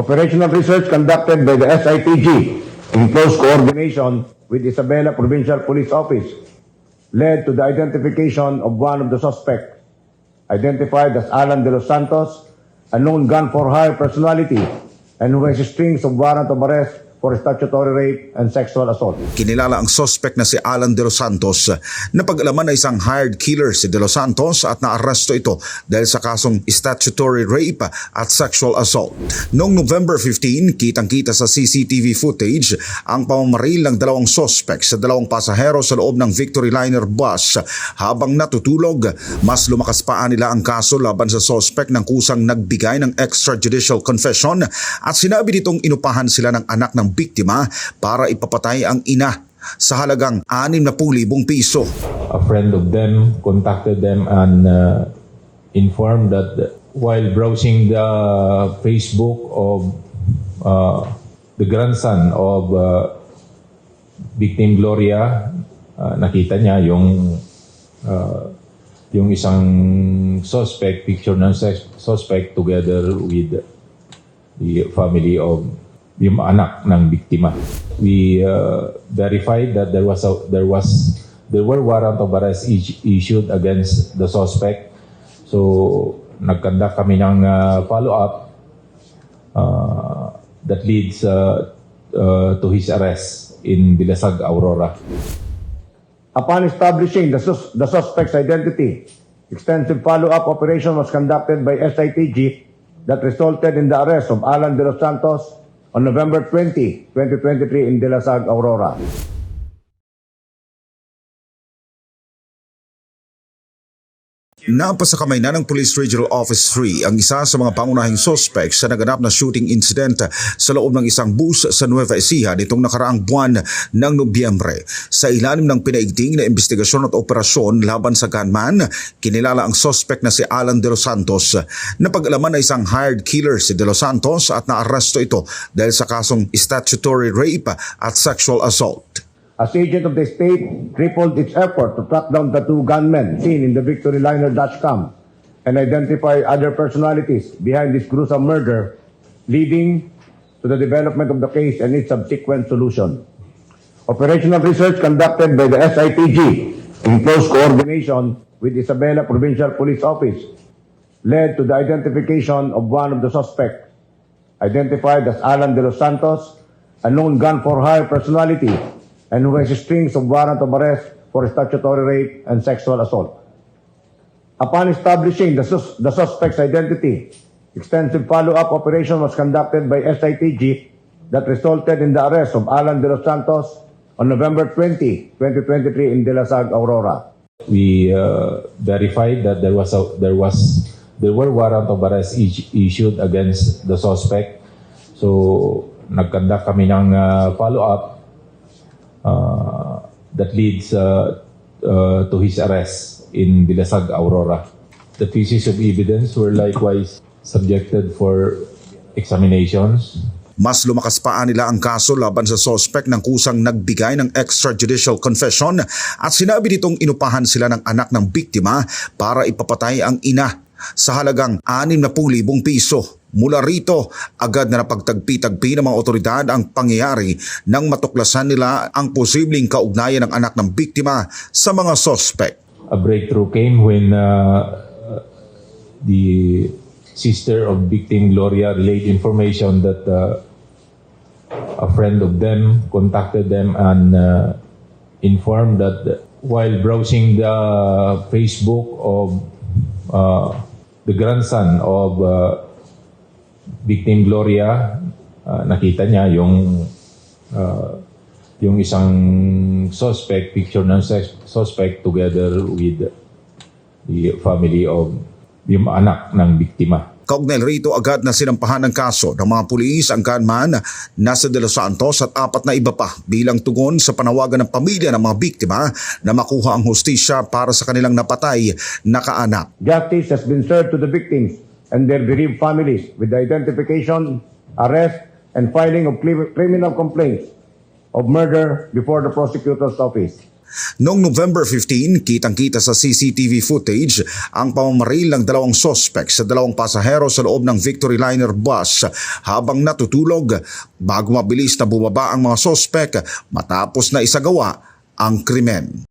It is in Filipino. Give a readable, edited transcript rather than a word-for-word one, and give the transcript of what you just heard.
Operational research conducted by the SITG in close coordination with Isabela Provincial Police Office led to the identification of one of the suspects, identified as Alan De Los Santos, a known gun-for-hire personality and who has strings of warrant of arrest for statutory rape and sexual assault. Kinilala ang suspect na si Alan De Los Santos na pag-alaman na isang hired killer si De Los Santos at naaresto ito dahil sa kasong statutory rape at sexual assault. Noong November 15, kitang-kita sa CCTV footage ang pamamaril ng dalawang suspect sa dalawang pasahero sa loob ng Victory Liner bus habang natutulog. Mas lumakas pa nila ang kaso laban sa suspect ng kusang nagbigay ng extrajudicial confession at sinabi nitong inupahan sila ng anak ng biktima para ipapatay ang ina sa halagang 60,000 piso. A friend of them contacted them and informed that while browsing the Facebook of the grandson of victim Gloria, nakita niya yung isang suspect, picture ng suspect together with the family of yung anak ng biktima. We verified that there were warrant of arrest issued against the suspect. So nagconduct kami ng follow-up that leads to his arrest in Dilasag, Aurora. Upon establishing the suspect's identity, extensive follow-up operation was conducted by SITG that resulted in the arrest of Alan De Los Santos on November 20, 2023 in Dilasag, Aurora. Napasakamay na ng Police Regional Office 3 ang isa sa mga pangunahing suspects sa naganap na shooting incident sa loob ng isang bus sa Nueva Ecija nitong nakaraang buwan ng Nobyembre. Sa ilalim ng pinaigting na investigasyon at operasyon laban sa gunman, kinilala ang suspect na si Alan De Los Santos na pag-alaman na isang hired killer si De Los Santos at naaresto ito dahil sa kasong statutory rape at sexual assault. As agent of the state, tripled its effort to track down the two gunmen seen in the Victory Liner dashcam and identify other personalities behind this gruesome murder, leading to the development of the case and its subsequent solution. Operational research conducted by the SITG in close coordination with Isabela Provincial Police Office led to the identification of one of the suspects, identified as Alan De Los Santos, a known gun-for-hire personality and who has strings of warrant of arrest for statutory rape and sexual assault. Upon establishing the suspect's identity, extensive follow-up operation was conducted by SITG that resulted in the arrest of Alan De Los Santos on November 20, 2023 in Dilasag, Aurora. We verified that there were warrant of arrest issued against the suspect. So nagconduct kami ng follow-up that leads to his arrest in Dilasag, Aurora. The pieces of evidence were likewise subjected for examinations. Mas lumakas pa nila ang kaso laban sa suspect ng kusang nagbigay ng extrajudicial confession at sinabi nitong inupahan sila ng anak ng biktima para ipapatay ang ina sa halagang 60,000 piso. Mula rito, agad na napagtagpi-tagpi ng mga otoridad ang pangyayari nang matuklasan nila ang posibleng kaugnayan ng anak ng biktima sa mga suspect. A breakthrough came when the sister of victim Gloria relayed information that a friend of them contacted them and informed that while browsing the Facebook of the grandson of victim Gloria, nakita niya yung isang suspect, picture ng suspect together with the family of yung anak ng biktima. Kaugnay rito, agad na sinampahan ng kaso ng mga pulis ang gunman na si De Los Santos at 4 na iba pa bilang tugon sa panawagan ng pamilya ng mga biktima na makuha ang hustisya para sa kanilang napatay na kaanak. Justice has been served to the victims and their bereaved families with the identification, arrest, and filing of criminal complaints of murder before the prosecutor's office. Noong November 15, kitang-kita sa CCTV footage ang pamamaril ng dalawang sospek sa dalawang pasahero sa loob ng Victory Liner bus habang natutulog bago mabilis na bumaba ang mga sospek matapos na isagawa ang krimen.